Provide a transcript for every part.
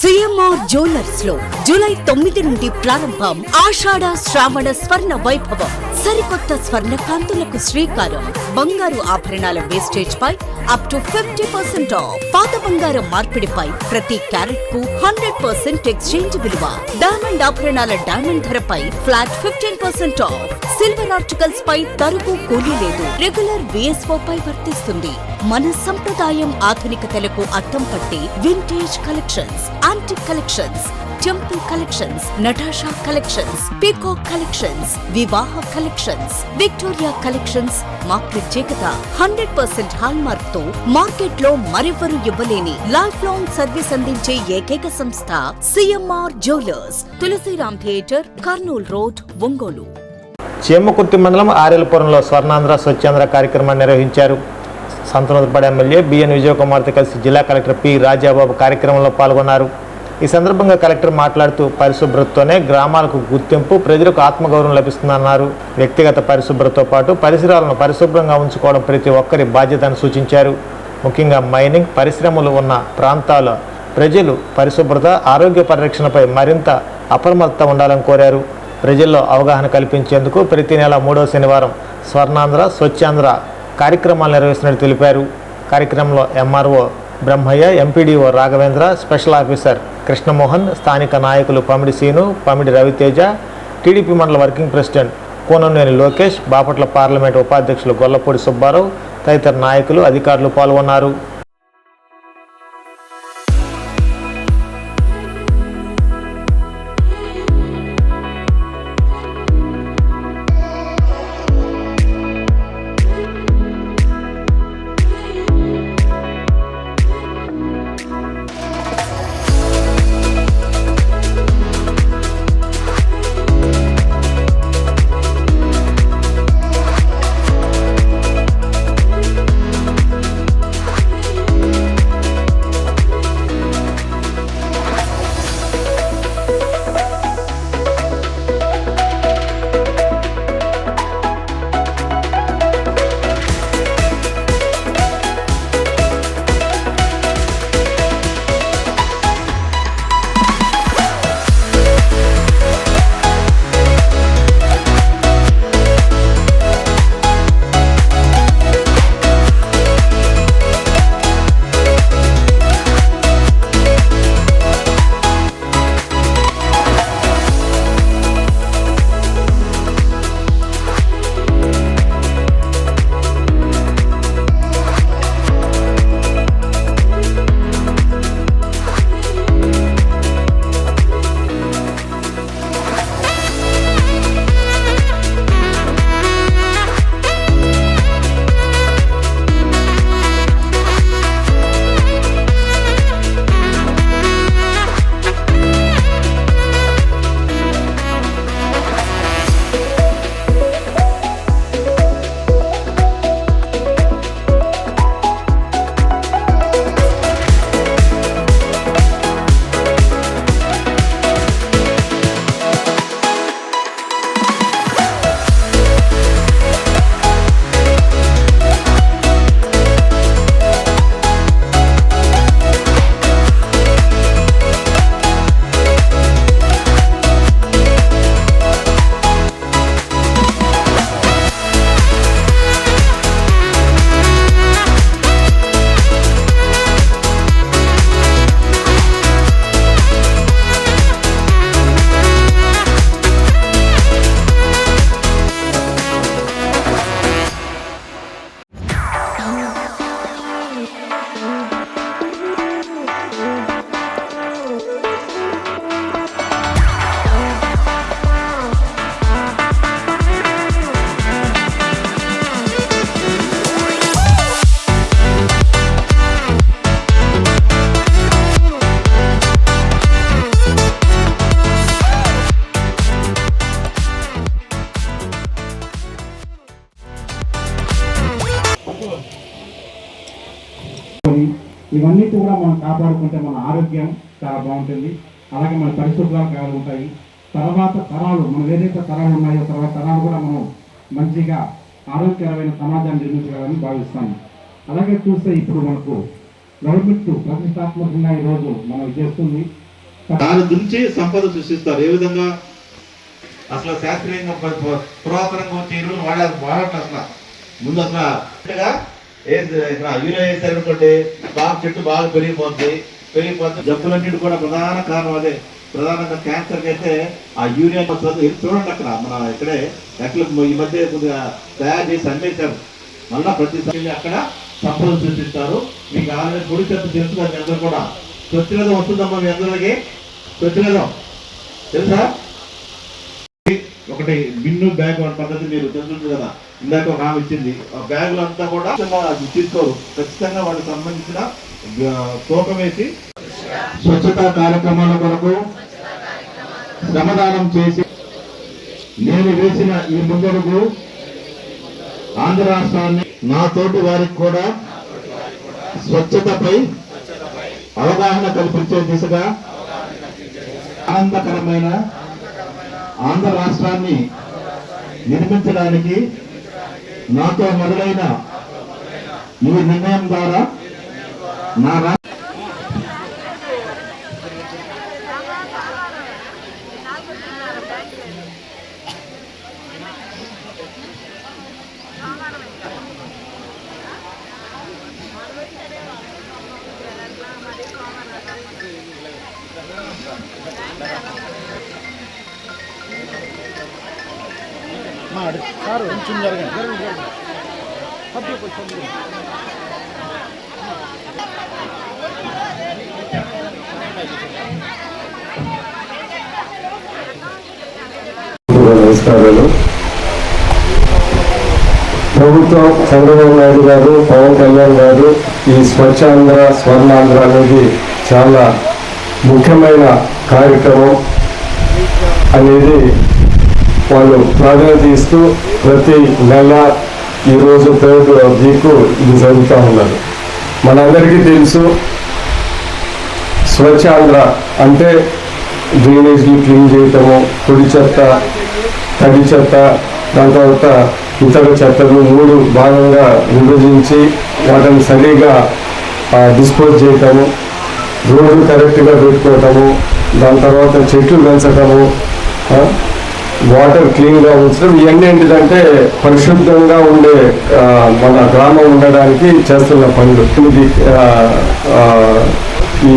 CMR jewellers లో July 9 నుండి ప్రారంభం ఆషాఢ శ్రావణ స్వర్ణ వైభవం. సరికొత్త స్వర్ణ కాంతులకు శ్రీకారం. బంగారు ఆభరణాల వేస్టేజ్ పై అప్ టు 50% ఆఫ్. పాత బంగారం మార్పిడిపై ప్రతి క్యారెట్ కు 100% ఎక్స్చేంజ్ విలువ. డైమండ్ ఆభరణాల డైమండ్ ధరపై ఫ్లాట్ 15% ఆఫ్. సిల్వర్ ఆర్టికల్స్ పై తరుగు కూలీ లేదు. రెగ్యులర్ విఎస్ఓ పై వర్తిస్తుంది. మన సంప్రదాయం ఆధునికతలకు అద్దం పట్టి vintage collections, antique collections, temple collections, Natasha collections, peacock collections, వివాహ కలెక్షన్స్, విక్టోరియా కలెక్షన్స్ మా ప్రత్యేకత. 100% హాల్ మార్క్ తో మార్కెట్ లో మరెవరూ ఇవ్వలేని లైఫ్ లాంగ్ సర్వీస్ అందించే ఏకైక సంస్థ CMR jewellers. Tulasiram theatre, Kurnool road, Ongole. Chimakurthi మండలం ఆరేలపురంలో స్వర్ణాంధ్ర స్వచ్ఛాంధ్ర కార్యక్రమాన్ని నిర్వహించారు. సంతనూరుపాడు ఎమ్మెల్యే బిఎన్ విజయకుమార్తో కలిసి జిల్లా కలెక్టర్ పి రాజాబాబు కార్యక్రమంలో పాల్గొన్నారు. ఈ సందర్భంగా కలెక్టర్ మాట్లాడుతూ పరిశుభ్రతతోనే గ్రామాలకు గుర్తింపు, ప్రజలకు ఆత్మగౌరవం లభిస్తుందన్నారు. వ్యక్తిగత పరిశుభ్రతతో పాటు పరిసరాలను పరిశుభ్రంగా ఉంచుకోవడం ప్రతి ఒక్కరి బాధ్యతను సూచించారు. ముఖ్యంగా మైనింగ్ పరిశ్రమలు ఉన్న ప్రాంతాల ప్రజలు పరిశుభ్రత, ఆరోగ్య పరిరక్షణపై మరింత అప్రమత్త ఉండాలని కోరారు. ప్రజల్లో అవగాహన కల్పించేందుకు ప్రతి నెల 3వ శనివారం స్వర్ణాంధ్ర స్వచ్ఛాంధ్ర కార్యక్రమాలు నిర్వహిస్తున్నట్టు తెలిపారు. కార్యక్రమంలో MRO Brahmaiah, MPDO Raghavendra, special officer Krishnamohan, స్థానిక నాయకులు పమిడి సీను, పమిడి రవితేజ, టీడీపీ మండల working president Koonamneni Lokesh, Bapatla parliament ఉపాధ్యక్షులు గొల్లపూడి సుబ్బారావు తదితర నాయకులు, అధికారులు పాల్గొన్నారు. ఇవన్నీ కూడా మనం కాపాడుకుంటే మన ఆరోగ్యం చాలా బాగుంటుంది. అలాగే మన పరిశుభ్రాలు కావాలి ఉంటాయి. తర్వాత తరాలు మనం ఏదైతే తరాలు ఉన్నాయో తర్వాత తరాలు కూడా మనం మంచిగా ఆరోగ్యకరమైన సమాజాన్ని నిర్మించగలని భావిస్తాను. అలాగే చూస్తే ఇప్పుడు మనకు గవర్నమెంట్ ప్రతిష్టాత్మకంగా ఈరోజు మనం చేస్తుంది. దాని నుంచి సంపద సృష్టిస్తారు. ఏ విధంగా అసలు శాస్త్రీయంగా పురాతనంగా వచ్చే ఎరువులు వాడటం అసలు ముందు అసలు యూరియా వేసారు అనుకోండి, బాగా చెట్టు బాగా పెరిగిపోద్ది. జబ్బులన్నిటి కూడా ప్రధాన కారణం అదే. ప్రధానంగా క్యాన్సర్కి అయితే ఆ యూరియా చూడండి అక్కడ మన ఇక్కడే ఎక్కడ ఈ మధ్య కొద్దిగా తయారు చేసి అమ్మేశారు. మళ్ళా ప్రతిసారి అక్కడ సంపద సృష్టిస్తారు. మీకు ఆల్రెడీ పొడి చెత్త తెలుసు కదా, మీ అందరూ కూడా స్వచ్ఛగతం వస్తుందమ్మా మీ అందరికి. స్వచ్ఛగతం తెలుసా? ఒకటి బిన్ను బ్యాగ్ పద్ధతి మీరు తెలుసు కదా, ఇందాక ఒక ఆమె ఇచ్చింది. ఆ బ్యాగులు అంతా కూడా తీసుకోరు, ఖచ్చితంగా వాళ్ళకి సంబంధించిన తూకం వేసి స్వచ్ఛతా కార్యక్రమాల కొరకు శ్రమదానం చేసి నేను వేసిన ఈ ముందడుగు ఆంధ్ర రాష్ట్రాన్ని నా తోటి వారికి కూడా స్వచ్ఛతపై అవగాహన కల్పించే దిశగా ఆనందకరమైన ఆంధ్ర రాష్ట్రాన్ని నిర్మించడానికి నాతో మొదలైన ఈ నిర్ణయం ద్వారా నా సార్ కొంచెం జరగండి. నమస్కారాలు. ప్రభుత్వం చంద్రబాబు నాయుడు గారు, పవన్ కళ్యాణ్ గారు ఈ స్వచ్ఛాంధ్ర స్వర్ణాంధ్ర అనేది చాలా ముఖ్యమైన కార్యక్రమం అనేది వాళ్ళు ప్రాధాన్యత ఇస్తూ ప్రతి నెల ఈరోజు 3rd వీక్ ఇది జరుగుతూ ఉన్నారు. మనందరికీ తెలుసు స్వచ్ఛాంధ్ర అంటే డ్రైనేజ్లు క్లీన్ చేయటము, పొడి చెత్త, తడి చెత్త, దాని తర్వాత ఇతర చెత్తలు 3 భాగంగా విభజించి వాటిని సరిగా డిస్పోజ్ చేయటము, రోడ్డు కరెక్ట్గా పెట్టుకోవటము, దాని తర్వాత చెట్లు పెంచటము, వాటర్ క్లీన్గా ఉంచడం, ఇవన్నీ ఏంటిదంటే పరిశుద్ధంగా ఉండే మన గ్రామం ఉండడానికి చేస్తున్న పనులు. ఈ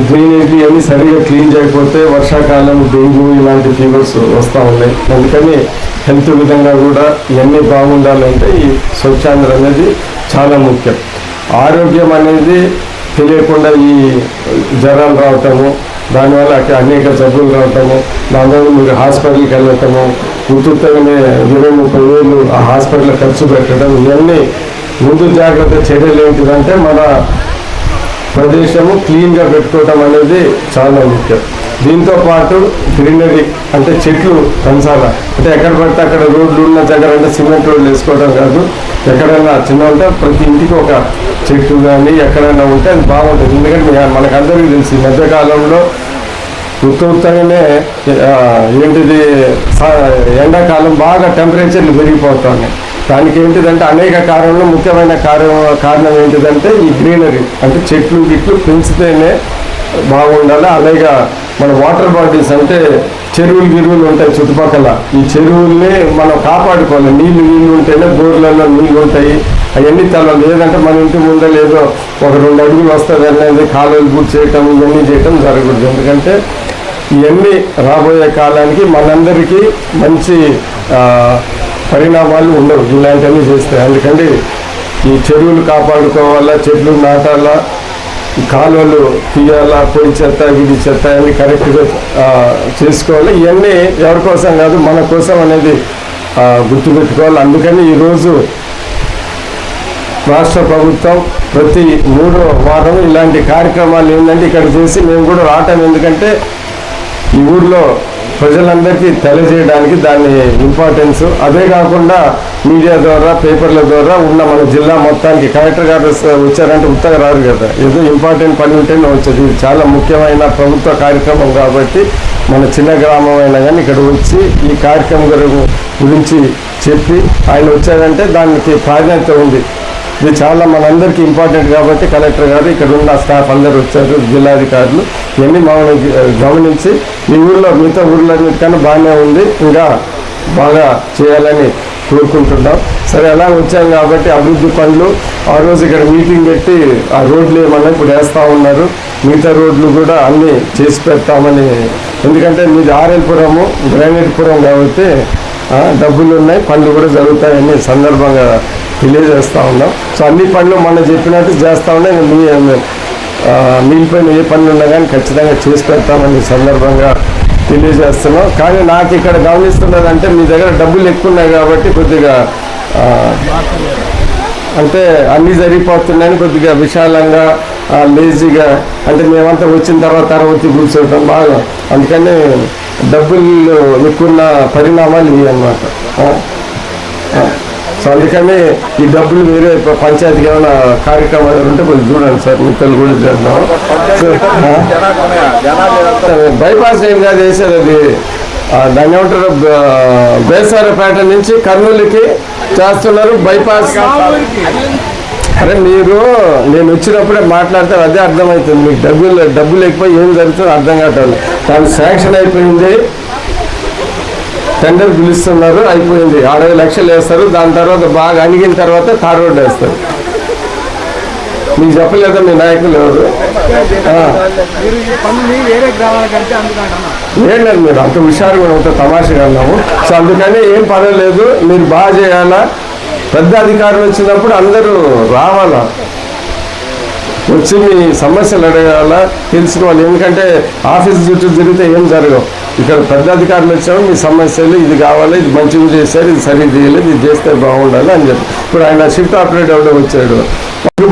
డ్రైనేజ్ ఇవన్నీ సరిగా క్లీన్ చేయకపోతే వర్షాకాలం డెంగ్యూ ఇలాంటి ఫీవర్స్ వస్తూ ఉన్నాయి. అందుకని హెల్త్ విధంగా కూడా ఇవన్నీ బాగుండాలంటే ఈ స్వచ్ఛాంధ్ర అనేది చాలా ముఖ్యం. ఆరోగ్యం అనేది తెలియకుండా ఈ జ్వరాలు రావటము, దానివల్ల అనేక జబ్బులు రావటము, దానివల్ల మీరు హాస్పిటల్కి వెళ్ళటము, ఉత్తుత్తగానే 20-30 వేలు ఆ హాస్పిటల్ ఖర్చు పెట్టడం, ఇవన్నీ ముందు జాగ్రత్త చర్యలు ఏంటిదంటే మన ప్రదేశము క్లీన్గా పెట్టుకోవటం అనేది చాలా ముఖ్యం. దీంతో పాటు గ్రీనరీ అంటే చెట్లు పెంచాలా. అంటే ఎక్కడ పడితే అక్కడ రోడ్లు ఉన్న దగ్గర అంటే సిమెంట్ రోడ్లు వేసుకోవడం కాదు, ఎక్కడైనా చిన్న ఉంటే ప్రతి ఇంటికి ఒక చెట్టు కానీ ఎక్కడైనా ఉంటే అది బాగుంటుంది. ఎందుకంటే మనకందరికీ తెలిసి ఈ మధ్యకాలంలో ఉత్తగానే ఏంటిది ఎండాకాలం బాగా టెంపరేచర్లు పెరిగిపోతున్నాయి. దానికి ఏంటిదంటే అనేక కారణాలు, ముఖ్యమైన కారణం ఏంటిదంటే ఈ గ్రీనరీ అంటే చెట్లు గిట్లు పెంచితేనే బాగుండాలి. అలాగే మన వాటర్ బాడీస్ అంటే చెరువులు ఉంటాయి చుట్టుపక్కల, ఈ చెరువుల్ని మనం కాపాడుకోవాలి. నీళ్ళు ఉంటేనే బోర్లలో నీళ్ళు ఉంటాయి. అవన్నీ లేదంటే మన ఇంటి ముందే లేదో 1-2 అడుగులు వస్తుంది అనేది కాలువలు పూర్తి చేయటం ఇవన్నీ చేయటం జరగకూడదు. ఎందుకంటే ఇవన్నీ రాబోయే కాలానికి మనందరికీ మంచి పరిణామాలు ఉండవు ఇలాంటివన్నీ చేస్తాయి. అందుకని ఈ చెరువులు కాపాడుకోవాలా, చెట్లు నాటాలా, కాలువలు తీయాలా, పొడి చెత్త గిడి చెత్త అన్ని కరెక్ట్గా చేసుకోవాలి. ఇవన్నీ ఎవరి కోసం కాదు మన కోసం అనేది గుర్తుపెట్టుకోవాలి. అందుకని ఈరోజు రాష్ట్ర ప్రభుత్వం ప్రతి 3వ వారం ఇలాంటి కార్యక్రమాలు ఏంటంటే ఇక్కడ చేసి మేము కూడా రావటం, ఎందుకంటే ఈ ఊర్లో ప్రజలందరికీ తెలియజేయడానికి దాని ఇంపార్టెన్స్. అదే కాకుండా మీడియా ద్వారా, పేపర్ల ద్వారా ఉన్న మన జిల్లా మొత్తానికి కలెక్టర్ గారు వచ్చారంటే ఉత్తగా రారు కదా, ఏదో ఇంపార్టెంట్ పని ఉంటేనే వచ్చేది. ఇది చాలా ముఖ్యమైన ప్రభుత్వ కార్యక్రమం కాబట్టి మన చిన్న గ్రామం అయినా కానీ ఇక్కడ వచ్చి ఈ కార్యక్రమం గురించి చెప్పి ఆయన వచ్చారంటే దానికి ప్రాధాన్యత ఉంది. ఇది చాలా మనందరికీ ఇంపార్టెంట్ కాబట్టి కలెక్టర్ గారు ఇక్కడ ఉన్న స్టాఫ్ అందరూ వచ్చారు, జిల్లాధికారులు ఇవన్నీ మమ్మల్ని గమనించి ఈ ఊళ్ళో మిగతా ఊళ్ళన్నిటికన్నా బాగానే ఉంది, ఇంకా బాగా చేయాలని కోరుకుంటున్నాం. సరే అలా వచ్చాం కాబట్టి అభివృద్ధి పనులు ఆ రోజు ఇక్కడ మీటింగ్ పెట్టి ఆ రోడ్లు ఏమన్నా ఇప్పుడు వేస్తూ ఉన్నారు, మిగతా రోడ్లు కూడా అన్నీ చేసి పెడతామని. ఎందుకంటే మీది ఆర్ఎల్పురము గ్రానైట్పురం కాబట్టి డబ్బులు ఉన్నాయి, పనులు కూడా జరుగుతాయని సందర్భంగా తెలియజేస్తూ ఉన్నాం. సో అన్ని పనులు మనం చెప్పినట్టు చేస్తూ ఉన్నాయి. మిగిలిపోయిన ఏ పనులు ఉన్నా కానీ ఖచ్చితంగా చేసి పెడతామని సందర్భంగా తెలియజేస్తున్నాం. కానీ నాకు ఇక్కడ గమనిస్తున్నదంటే మీ దగ్గర డబ్బులు ఎక్కువ ఉన్నాయి కాబట్టి కొద్దిగా అంటే అన్నీ జరిగిపోతున్నాయని కొద్దిగా విశాలంగా లేజీగా అంటే మేమంతా వచ్చిన తర్వాత కూర్చోవటం బాగా, అందుకని డబ్బులు ఎక్కువ పరిణామాలు ఇవి అన్నమాట. సో అందుకని ఈ డబ్బులు వేరే పంచాయతీకి ఏమైనా కార్యక్రమాలు ఉంటే కొంచెం చూడండి సార్, మిత్తలు కూడా చేద్దాం. బైపాస్ ఏం కాదు వేసేది, అది దాన్ని ఏమంటారు బేసారపేట నుంచి కర్నూలుకి చేస్తున్నారు బైపాస్. అరే మీరు నేను వచ్చినప్పుడే మాట్లాడితే అదే అర్థమవుతుంది మీకు, డబ్బులు ఎక్కువ ఏం జరుగుతుందో అర్థం కావట్లేదు. దాని శాంక్షన్ అయిపోయింది, టెండర్ పిలుస్తున్నారు, అయిపోయింది, 60 లక్షలు వేస్తారు. దాని తర్వాత బాగా అణిగిన తర్వాత తార్ రోడ్డు వేస్తారు. మీకు చెప్పలేదా మీ నాయకులు ఎవరు? ఏంటండి మీరు అంత హుషారుగా అంత తమాషగా అన్నాము. సో అందుకని ఏం పర్వాలేదు, మీరు బాగా చేయాలా. పెద్ద అధికారులు వచ్చినప్పుడు అందరూ రావాలా, వచ్చి మీ సమస్యలు అడగాల, తెలుసుకోవాలి. ఎందుకంటే ఆఫీస్ చుట్టూ తిరిగితే ఏం జరగవు. ఇక్కడ పెద్ద అధికారులు వచ్చాము, మీ సమస్యలు ఇది కావాలి, ఇది మంచిగా చేశారు, ఇది సరిగ్గా చేయలేదు, ఇది చేస్తే బాగుండాలి అని చెప్పి. ఇప్పుడు ఆయన షిఫ్ట్ ఆపరేటర్ ఎవడో వచ్చాడు,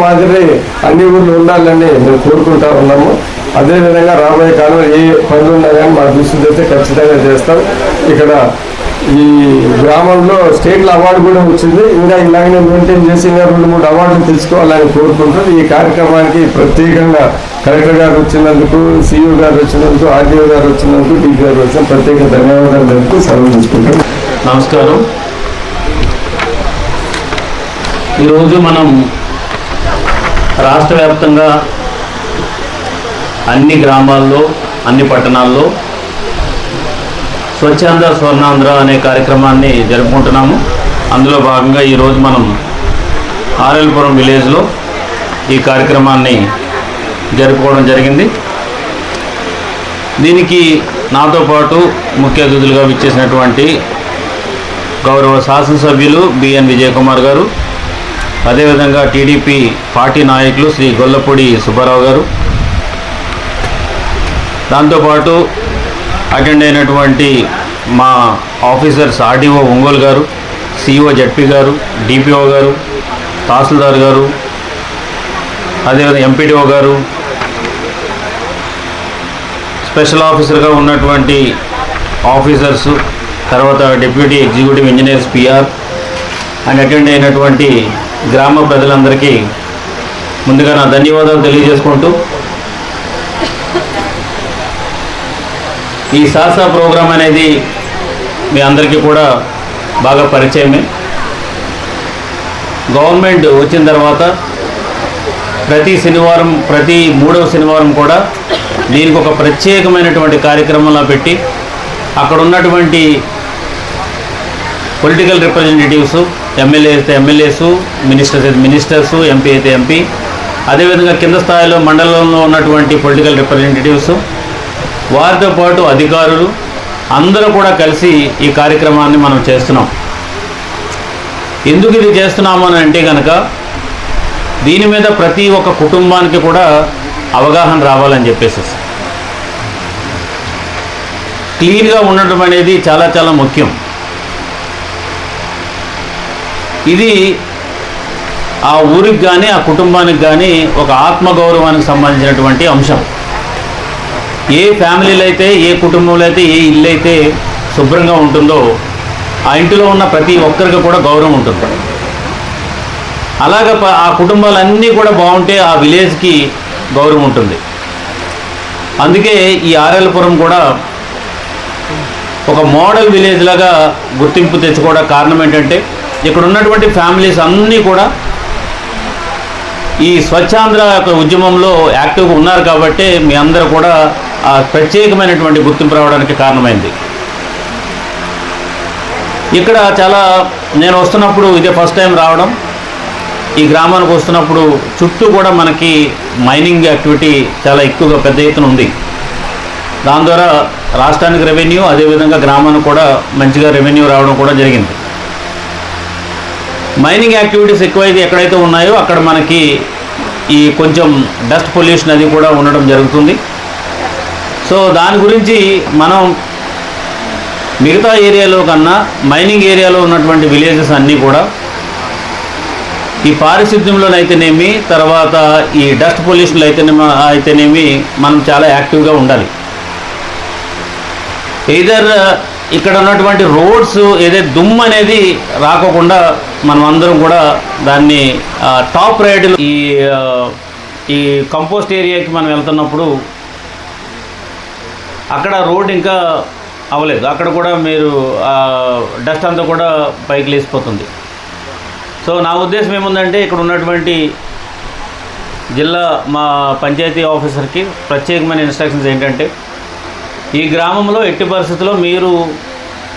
మాదిరి అన్ని ఊళ్ళు ఉండాలని మేము కోరుకుంటా ఉన్నాము. అదేవిధంగా రాబోయే కాలంలో ఏ పనులు ఉన్నా కానీ మా దృష్టి అయితే ఖచ్చితంగా చేస్తాం. ఇక్కడ ఈ గ్రామంలో స్టేట్లో అవార్డు కూడా వచ్చింది, ఇంకా ఇలాగనే మెయింటైన్ చేసి ఇంకా 2-3 అవార్డులు తెచ్చుకోవాలని కోరుకుంటాం. ఈ కార్యక్రమానికి ప్రత్యేకంగా కలెక్టర్ గారు వచ్చినందుకు, సిఇఓ గారు వచ్చినందుకు, ఆర్డీఓ గారు వచ్చినందుకు, డీ గారు వచ్చిన ప్రత్యేక ధన్యవాదాలు తెలుపుతూ సెలవు తీసుకుంటాం. నమస్కారం. ఈరోజు మనం రాష్ట్ర వ్యాప్తంగా అన్ని గ్రామాల్లో, అన్ని పట్టణాల్లో స్వచ్ఛాంధ్ర స్వర్ణాంధ్ర అనే కార్యక్రమాన్ని జరుపుకుంటున్నాము. అందులో భాగంగా ఈరోజు మనం ఆర్ఎల్పురం విలేజ్లో ఈ కార్యక్రమాన్ని జరుపుకోవడం జరిగింది. దీనికి నాతో పాటు ముఖ్య అతిథులుగా విచ్చేసినటువంటి గౌరవ శాసనసభ్యులు బిఎన్ విజయ్ కుమార్ గారు, అదేవిధంగా టీడీపీ పార్టీ నాయకులు శ్రీ గొల్లపూడి సుబ్బారావు గారు, దాంతోపాటు అటెండ్ అయినటువంటి మా ఆఫీసర్స్ ఆర్డీఓ ఒంగోలు గారు, సిఇఓ జడ్పీ గారు, డిపిఓ గారు, తహసీల్దార్ గారు, అదేవిధంగా ఎంపీడీఓ గారు, స్పెషల్ ఆఫీసర్గా ఉన్నటువంటి ఆఫీసర్సు, తర్వాత deputy executive engineers PR and attend అయినటువంటి గ్రామ ప్రజలందరికీ ముందుగా నా ధన్యవాదాలు తెలియజేసుకుంటూ, ఈ సాసా ప్రోగ్రాం అనేది మీ అందరికీ కూడా బాగా పరిచయమే. గవర్నమెంట్ వచ్చిన తర్వాత ప్రతి శనివారం, ప్రతి 3వ శనివారం కూడా దీనికి ఒక ప్రత్యేకమైనటువంటి కార్యక్రమంలో పెట్టి అక్కడ ఉన్నటువంటి పొలిటికల్ రిప్రజెంటేటివ్స్, ఎమ్మెల్యే అయితే ఎమ్మెల్యేసు, మినిస్టర్స్ అయితే మినిస్టర్సు, ఎంపీ అయితే ఎంపీ, అదేవిధంగా కింద స్థాయిలో మండలంలో ఉన్నటువంటి పొలిటికల్ రిప్రజెంటేటివ్స్, వారితో పాటు అధికారులు అందరూ కూడా కలిసి ఈ కార్యక్రమాన్ని మనం చేస్తున్నాం. ఎందుకు ఇది చేస్తున్నాము అని అంటే కనుక దీని మీద ప్రతి ఒక్క కుటుంబానికి కూడా అవగాహన రావాలని చెప్పేసి, క్లీన్గా ఉండటం అనేది చాలా చాలా ముఖ్యం. ఇది ఆ ఊరికి కానీ ఆ కుటుంబానికి కానీ ఒక ఆత్మగౌరవానికి సంబంధించినటువంటి అంశం. ఏ ఫ్యామిలీలో అయితే, ఏ కుటుంబంలో అయితే, ఏ ఇల్లు అయితే శుభ్రంగా ఉంటుందో ఆ ఇంటిలో ఉన్న ప్రతి ఒక్కరికి కూడా గౌరవం ఉంటుంది. అలాగ ఆ కుటుంబాలన్నీ కూడా బాగుంటే ఆ విలేజ్కి గౌరవం ఉంటుంది. అందుకే ఈ ఆర్ఎల్పురం కూడా ఒక మోడల్ విలేజ్ లాగా గుర్తింపు తెచ్చుకోవడానికి కారణం ఏంటంటే ఇక్కడ ఉన్నటువంటి ఫ్యామిలీస్ అన్నీ కూడా ఈ స్వచ్ఛాంధ్ర యొక్క ఉద్యమంలో యాక్టివ్గా ఉన్నారు కాబట్టి మీ అందరూ కూడా ఆ ప్రత్యేకమైనటువంటి గుర్తింపు రావడానికి కారణమైంది. ఇక్కడ చాలా నేను వస్తున్నప్పుడు ఇదే ఫస్ట్ టైం రావడం, ఈ గ్రామానికి వస్తున్నప్పుడు చుట్టూ కూడా మనకి మైనింగ్ యాక్టివిటీ చాలా ఎక్కువగా పెద్ద ఎత్తున ఉంది. దాని ద్వారా రాష్ట్రానికి రెవెన్యూ, అదేవిధంగా గ్రామానికి కూడా మంచిగా రెవెన్యూ రావడం కూడా జరిగింది. మైనింగ్ యాక్టివిటీస్ ఎక్కువైతే ఎక్కడైతే ఉన్నాయో అక్కడ మనకి ఈ కొంచెం డస్ట్ పొల్యూషన్ అది కూడా ఉండడం జరుగుతుంది. సో దాని గురించి మనం మిగతా ఏరియాలో కన్నా మైనింగ్ ఏరియాలో ఉన్నటువంటి విలేజెస్ అన్నీ కూడా ఈ పారిశుద్ధ్యంలోనైతేనేమి, తర్వాత ఈ డస్ట్ పొల్యూషన్లో అయితేనేమి మనం చాలా యాక్టివ్గా ఉండాలి. ఎయిదర్ ఇక్కడ ఉన్నటువంటి రోడ్స్ ఏదైతే దుమ్ము అనేది రాకోకుండా మనం అందరం కూడా దాన్ని టాప్ రైడ్లో ఈ కంపోస్ట్ ఏరియాకి మనం వెళ్తున్నప్పుడు అక్కడ రోడ్ ఇంకా అవ్వలేదు, అక్కడ కూడా మీరు డస్ట్ అంతా కూడా పైకి లేసిపోతుంది. సో నా ఉద్దేశం ఏముందంటే ఇక్కడ ఉన్నటువంటి జిల్లా మా పంచాయతీ ఆఫీసర్కి ప్రత్యేకమైన ఇన్స్ట్రక్షన్స్ ఏంటంటే ఈ గ్రామంలో ఎట్టి పరిస్థితుల్లో మీరు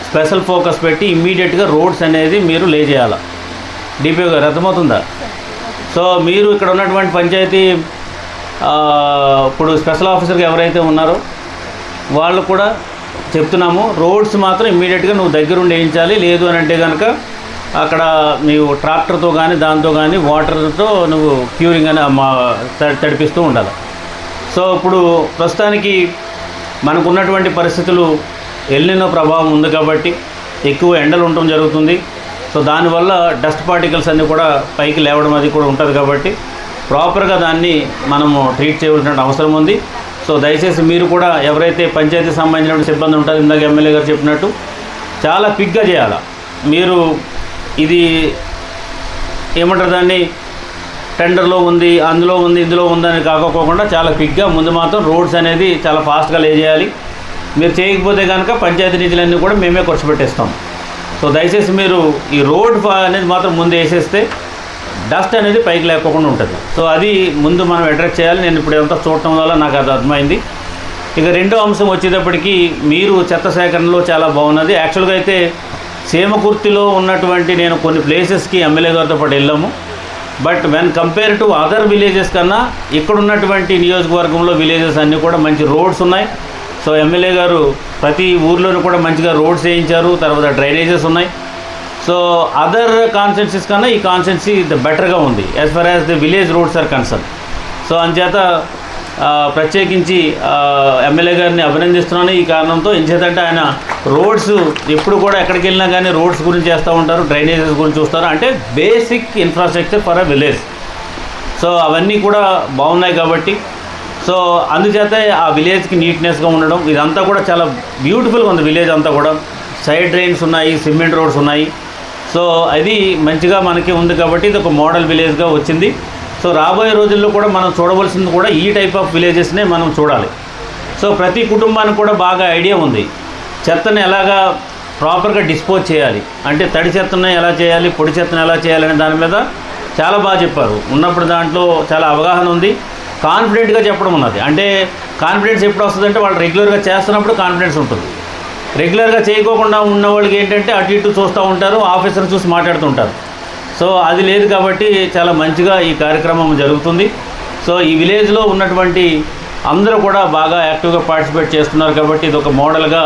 స్పెషల్ ఫోకస్ పెట్టి ఇమ్మీడియట్గా రోడ్స్ అనేది మీరు లే చేయాలి. డిపిఓ గారు అర్థమవుతుందా? సో మీరు ఇక్కడ ఉన్నటువంటి పంచాయతీ ఇప్పుడు స్పెషల్ ఆఫీసర్గా ఎవరైతే ఉన్నారో వాళ్ళు కూడా చెప్తున్నాము, రోడ్స్ మాత్రం ఇమ్మీడియట్గా నువ్వు దగ్గరుండి వేయించాలి. లేదు అని అంటే కనుక అక్కడ నీవు ట్రాక్టర్తో కానీ దాంతో కానీ వాటర్తో నువ్వు క్యూరింగ్ అని తడిపిస్తూ ఉండాలి. సో ఇప్పుడు ప్రస్తుతానికి మనకు ఉన్నటువంటి పరిస్థితులు ఎల్నినో ప్రభావం ఉంది కాబట్టి ఎక్కువ ఎండలు ఉండటం జరుగుతుంది. సో దానివల్ల డస్ట్ పార్టికల్స్ అన్నీ కూడా పైకి లేవడం అది కూడా ఉంటుంది కాబట్టి ప్రాపర్గా దాన్ని మనము ట్రీట్ చేయవలసిన అవసరం ఉంది. సో దయచేసి మీరు కూడా ఎవరైతే పంచాయతీ సంబంధించిన సిబ్బంది ఉంటారో, ఇందాక ఎమ్మెల్యే గారు చెప్పినట్టు చాలా క్విక్గా చేయాలి. మీరు ఇది ఏమంటారు దాన్ని టెండర్లో ఉంది, అందులో ఉంది, ఇందులో ఉందని కాకపోకుండా చాలా క్విక్గా ముందు మాత్రం రోడ్స్ అనేది చాలా ఫాస్ట్గా లే చేయాలి. మీరు చేయకపోతే కనుక పంచాయతీ నిధులన్నీ కూడా మేమే ఖర్చు పెట్టేస్తాం. సో దయచేసి మీరు ఈ రోడ్ అనేది మాత్రం ముందు వేసేస్తే డస్ట్ అనేది పైకి లేకపోకుండా ఉంటుంది. సో అది ముందు మనం అడ్రస్ చేయాలి. నేను ఇప్పుడు ఎంత చూడటం వల్ల నాకు అది అర్థమైంది. ఇక రెండో అంశం వచ్చేటప్పటికి మీరు చెత్త సేకరణలో చాలా బాగున్నది. యాక్చువల్గా అయితే సేమకుర్తిలో ఉన్నటువంటి నేను కొన్ని ప్లేసెస్కి ఎమ్మెల్యే గారితో పాటు వెళ్ళాము. But when compare to other villages కన్నా ఇక్కడ ఉన్నటువంటి నియోజకవర్గంలో విలేజెస్ అన్నీ కూడా మంచి రోడ్స్ ఉన్నాయి. సో ఎమ్మెల్యే గారు ప్రతి ఊర్లోనూ కూడా మంచిగా రోడ్స్ వేయించారు, తర్వాత డ్రైనేజెస్ ఉన్నాయి. సో అదర్ కాన్స్టిట్యున్సీస్ కన్నా ఈ కాన్స్టిట్యున్సీ బెటర్గా ఉంది as far as the village roads are concern. So అంచేత ప్రత్యేకించి ఎమ్మెల్యే గారిని అభినందిస్తున్నాను ఈ కారణంతో. ఎంచేతంటే ఆయన రోడ్స్ ఎప్పుడు కూడా ఎక్కడికి వెళ్ళినా కానీ రోడ్స్ గురించి చేస్తూ ఉంటారు, డ్రైనేజెస్ గురించి చూస్తారు, అంటే basic infrastructure for a village. So అవన్నీ కూడా బాగున్నాయి కాబట్టి సో అందుచేత ఆ విలేజ్కి నీట్నెస్గా ఉండడం ఇదంతా కూడా చాలా బ్యూటిఫుల్గా ఉంది. విలేజ్ అంతా కూడా సైడ్ డ్రైన్స్ ఉన్నాయి, సిమెంట్ రోడ్స్ ఉన్నాయి. సో అది మంచిగా మనకి ఉంది కాబట్టి ఇది ఒక మోడల్ విలేజ్గా వచ్చింది. సో రాబోయే రోజుల్లో కూడా మనం చూడవలసింది కూడా ఈ టైప్ ఆఫ్ విలేజెస్నే మనం చూడాలి. సో ప్రతి కుటుంబానికి కూడా బాగా ఐడియా ఉంది చెత్తను ఎలాగా ప్రాపర్గా డిస్పోజ్ చేయాలి, అంటే తడి చెత్తను ఎలా చేయాలి, పొడి చెత్తను ఎలా చేయాలనే దాని మీద చాలా బాగా చెప్పారు. ఉన్నప్పుడు దాంట్లో చాలా అవగాహన ఉంది, కాన్ఫిడెంట్గా చెప్పడం ఉన్నది. అంటే కాన్ఫిడెన్స్ ఎప్పుడు వస్తుందంటే వాళ్ళు రెగ్యులర్గా చేస్తున్నప్పుడు కాన్ఫిడెన్స్ ఉంటుంది. రెగ్యులర్గా చేయకోకుండా ఉన్న వాళ్ళకి ఏంటంటే అటు ఇటు చూస్తూ ఉంటారు, ఆఫీసర్ చూసి మాట్లాడుతుంటారు. సో అది లేదు కాబట్టి చాలా మంచిగా ఈ కార్యక్రమం జరుగుతుంది. సో ఈ విలేజ్లో ఉన్నటువంటి అందరూ కూడా బాగా యాక్టివ్గా పార్టిసిపేట్ చేస్తున్నారు కాబట్టి ఇది ఒక మోడల్గా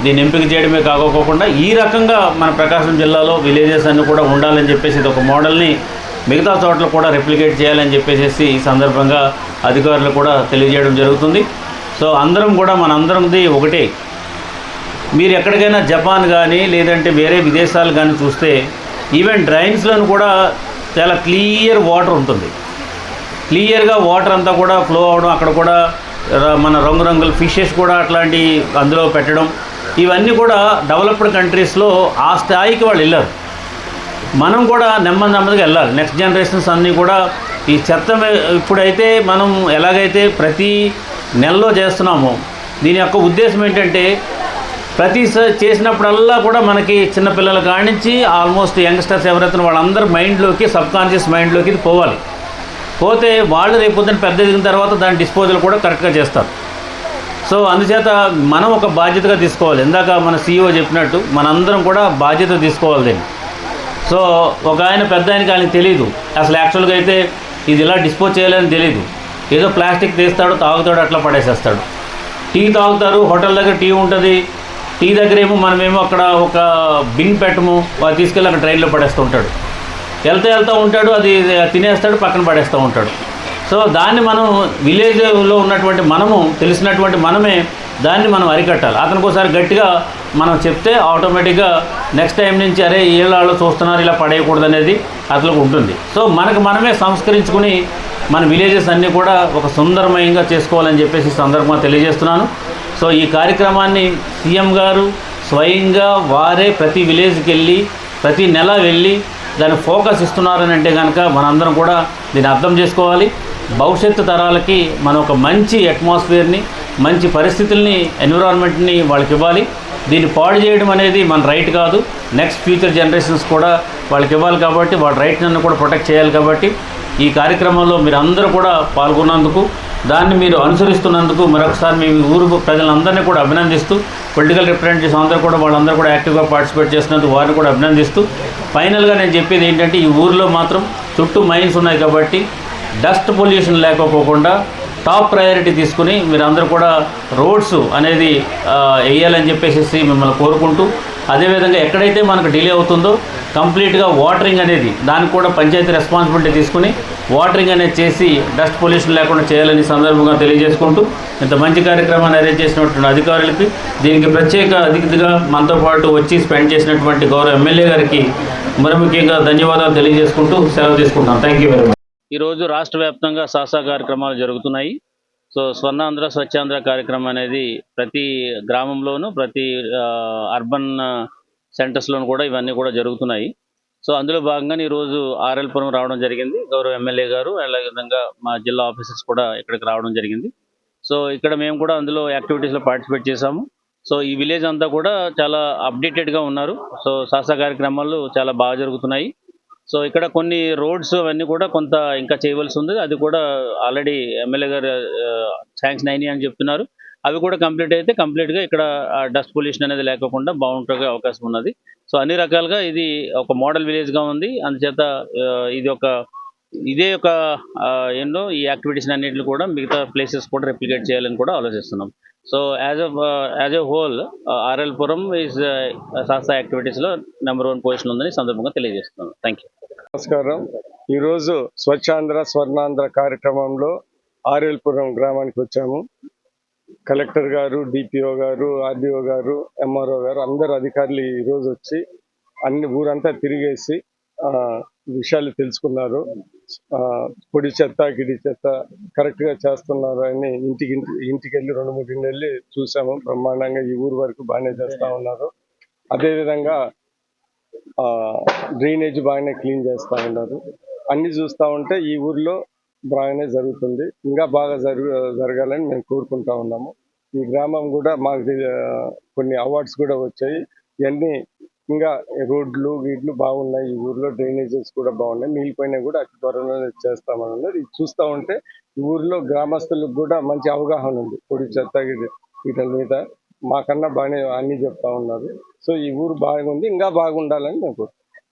దీన్ని ఎంపిక చేయడమే కాకోకుండా ఈ రకంగా మన ప్రకాశం జిల్లాలో విలేజెస్ అన్నీ కూడా ఉండాలని చెప్పేసి ఇది ఒక మోడల్ని మిగతా చోట్ల కూడా రెప్లికేట్ చేయాలని చెప్పేసి ఈ సందర్భంగా అధికారులు కూడా తెలియజేయడం జరుగుతుంది. సో అందరం కూడా మనందరంది ఒకటే. మీరు ఎక్కడికైనా జపాన్ కానీ లేదంటే వేరే విదేశాలు కానీ చూస్తే ఈవెన్ డ్రైన్స్లోనూ కూడా చాలా క్లియర్ వాటర్ ఉంటుంది. క్లియర్గా వాటర్ అంతా కూడా ఫ్లో అవడం, అక్కడ కూడా మన రంగురంగుల ఫిషెస్ కూడా అట్లాంటి అందులో పెట్టడం, ఇవన్నీ కూడా డెవలప్డ్ కంట్రీస్లో ఆ స్థాయికి వాళ్ళు వెళ్ళారు. మనం కూడా నెమ్మదిగా వెళ్ళాలి. నెక్స్ట్ జనరేషన్స్ అన్నీ కూడా ఈ చెత్త ఇప్పుడైతే మనం ఎలాగైతే ప్రతి నెలలో చేస్తున్నామో దీని యొక్క ఉద్దేశం ఏంటంటే ప్రతి చేసినప్పుడల్లా కూడా మనకి చిన్నపిల్లల కాడి నుంచి ఆల్మోస్ట్ యంగ్స్టర్స్ ఎవరైతే వాళ్ళందరి మైండ్లోకి సబ్కాన్షియస్ మైండ్లోకి ఇది పోవాలి. పోతే వాళ్ళు రేపు పొద్దున పెద్ద ఎదిగిన తర్వాత దాని డిస్పోజల్ కూడా కరెక్ట్గా చేస్తారు. సో అందుచేత మనం ఒక బాధ్యతగా తీసుకోవాలి. ఇందాక మన CEO చెప్పినట్టు మనందరం కూడా బాధ్యత తీసుకోవాలి దీన్ని. సో ఒక ఆయన పెద్ద ఆయనకి తెలియదు అసలు యాక్చువల్గా అయితే ఇది ఇలా డిస్పోజ్ చేయాలని తెలియదు. ఏదో ప్లాస్టిక్ తీస్తాడు, తాగుతాడు, అట్లా పడేసేస్తాడు. టీ తాగుతారు, హోటల్ దగ్గర టీ ఉంటుంది, టీ దగ్గర ఏమో మనమేమో అక్కడ ఒక బిన్ పెట్టము, వాళ్ళు తీసుకెళ్ళి అక్కడ ట్రైన్లో పడేస్తూ ఉంటాడు. వెళ్తూ ఉంటాడు, అది తినేస్తాడు, పక్కన పడేస్తూ ఉంటాడు. సో దాన్ని మనం విలేజ్లో ఉన్నటువంటి మనము తెలిసినటువంటి మనమే దాన్ని మనం అరికట్టాలి. అతనికి ఒకసారి గట్టిగా మనం చెప్తే ఆటోమేటిక్గా నెక్స్ట్ టైం నుంచి అరే వీళ్ళు చూస్తున్నారు ఇలా పడేయకూడదు అనేది అతనికి ఉంటుంది. సో మనమే సంస్కరించుకుని మన విలేజెస్ అన్నీ కూడా ఒక సుందరమయంగా చేసుకోవాలని చెప్పేసి సందర్భంగా తెలియజేస్తున్నాను. సో ఈ కార్యక్రమాన్ని సీఎం గారు స్వయంగా వారే ప్రతి విలేజ్కి వెళ్ళి ప్రతి నెల వెళ్ళి దాన్ని ఫోకస్ ఇస్తున్నారని అంటే కనుక మనందరం కూడా దీన్ని అర్థం చేసుకోవాలి. భవిష్యత్తు తరాలకి మనం ఒక మంచి అట్మాస్ఫియర్ని, మంచి పరిస్థితుల్ని, ఎన్విరాన్మెంట్ని వాళ్ళకి ఇవ్వాలి. దీన్ని పాడు చేయడం అనేది మన రైట్ కాదు. నెక్స్ట్ ఫ్యూచర్ జనరేషన్స్ కూడా వాళ్ళకి ఇవ్వాలి కాబట్టి వాళ్ళ రైట్లను కూడా ప్రొటెక్ట్ చేయాలి. కాబట్టి ఈ కార్యక్రమంలో మీరు అందరూ కూడా పాల్గొన్నందుకు, దాన్ని మీరు అనుసరిస్తున్నందుకు మరొకసారి మీ ఊరు ప్రజలందరినీ కూడా అభినందిస్తూ, పొలిటికల్ రిప్రజెంటేటివ్స్ అందరూ కూడా వాళ్ళందరూ కూడా యాక్టివ్గా పార్టిసిపేట్ చేసినందుకు వారిని కూడా అభినందిస్తూ, ఫైనల్గా నేను చెప్పేది ఏంటంటే ఈ ఊరిలో మాత్రం చుట్టూ మైన్స్ ఉన్నాయి కాబట్టి డస్ట్ పొల్యూషన్ లేకపోకుండా టాప్ ప్రయారిటీ తీసుకుని మీరందరూ కూడా రోడ్స్ అనేది వేయాలని చెప్పేసి మిమ్మల్ని కోరుకుంటూ, అదేవిధంగా ఎక్కడైతే మనకు డిలే అవుతుందో కంప్లీట్గా వాటరింగ్ అనేది దానికి కూడా పంచాయతీ రెస్పాన్సిబిలిటీ తీసుకుని వాటరింగ్ అనేది చేసి డస్ట్ పొల్యూషన్ లేకుండా చేయాలని సందర్భంగా తెలియజేసుకుంటూ, ఇంత మంచి కార్యక్రమాన్ని అరేంజ్ చేసినటువంటి అధికారులకి, దీనికి ప్రత్యేక అతిథిగా మనతో పాటు వచ్చి స్పెండ్ చేసినటువంటి గౌరవ ఎమ్మెల్యే గారికి మరి ముఖ్యంగా ధన్యవాదాలు తెలియజేసుకుంటూ సెలవు తీసుకుంటాం. Thank you very much. ఈరోజు రాష్ట్ర వ్యాప్తంగా సాసా కార్యక్రమాలు జరుగుతున్నాయి. సో స్వర్ణాంధ్ర స్వచ్ఛాంధ్ర కార్యక్రమం అనేది ప్రతి గ్రామంలోనూ ప్రతి అర్బన్ సెంటర్స్లోనూ కూడా ఇవన్నీ కూడా జరుగుతున్నాయి. సో అందులో భాగంగా ఈరోజు ఆర్ఎల్పురం రావడం జరిగింది. గౌరవ ఎమ్మెల్యే గారు అలాగే విధంగా మా జిల్లా ఆఫీసర్స్ కూడా ఇక్కడికి రావడం జరిగింది. సో ఇక్కడ మేము కూడా అందులో యాక్టివిటీస్లో పార్టిసిపేట్ చేశాము. సో ఈ విలేజ్ అంతా కూడా చాలా అప్డేటెడ్గా ఉన్నారు. సో సాసా కార్యక్రమాలు చాలా బాగా జరుగుతున్నాయి. సో ఇక్కడ కొన్ని రోడ్స్ అవన్నీ కూడా కొంత ఇంకా చేయవలసి ఉంది. అది కూడా ఆల్రెడీ ఎమ్మెల్యే గారు శాంక్షన్ అయినాయి అని చెప్తున్నారు. అవి కూడా కంప్లీట్ అయితే కంప్లీట్గా ఇక్కడ డస్ట్ పొల్యూషన్ అనేది లేకుండా బాగుంటే అవకాశం ఉన్నది. సో అన్ని రకాలుగా ఇది ఒక మోడల్ విలేజ్గా ఉంది. అందుచేత ఇదే ఒక ఎన్నో ఈ యాక్టివిటీస్ అన్నింటిని కూడా మిగతా ప్లేసెస్ కూడా రెప్లికేట్ చేయాలని కూడా ఆలోచిస్తున్నాం. సో యాజ్ ఎ హోల్ ఆర్ఎల్పురం ఈజ్ సాసా యాక్టివిటీస్లో నెంబర్ 1 పొజిషన్ ఉందని సందర్భంగా తెలియజేస్తున్నాను. Thank you. నమస్కారం. ఈరోజు స్వచ్ఛాంధ్ర స్వర్ణాంధ్ర కార్యక్రమంలో ఆర్ఎల్పురం గ్రామానికి వచ్చాము. కలెక్టర్ గారు, డిపిఓ గారు, ఆర్డీఓ గారు, ఎంఆర్ఓ గారు అందరు అధికారులు ఈరోజు వచ్చి ఊరంతా తిరిగేసి విషయాలు తెలుసుకున్నారు. పొడి చెత్త గిడి చెత్త కరెక్ట్గా చేస్తున్నారు అని ఇంటికి వెళ్ళి 2-3 ఇంటికి వెళ్ళి చూసాము. బ్రహ్మాండంగా ఈ ఊరు వరకు బాగానే చేస్తూ ఉన్నారు. అదేవిధంగా డ్రైనేజ్ బాగానే క్లీన్ చేస్తూ ఉన్నారు. అన్ని చూస్తూ ఉంటే ఈ ఊర్లో బాగానే జరుగుతుంది. ఇంకా బాగా జరగాలని మేము కోరుకుంటా ఉన్నాము. ఈ గ్రామం కూడా మాకు కొన్ని అవార్డ్స్ కూడా వచ్చాయి. ఇవన్నీ ఇంకా రోడ్లు వీడ్లు బాగున్నాయి. ఈ ఊర్లో డ్రైనేజెస్ కూడా బాగున్నాయి. మిగిలిపోయినా కూడా అతి త్వరలోనే చేస్తామన్నారు. ఇది చూస్తూ ఉంటే ఈ ఊర్లో గ్రామస్తులకు కూడా మంచి అవగాహన ఉంది. పొడి చెత్త వీటి మీద మాకన్నా బాగానే అన్నీ చెప్తా ఉన్నారు. సో ఈ ఊరు బాగుంది, ఇంకా బాగుండాలని నేను కోరుకుంటున్నాను.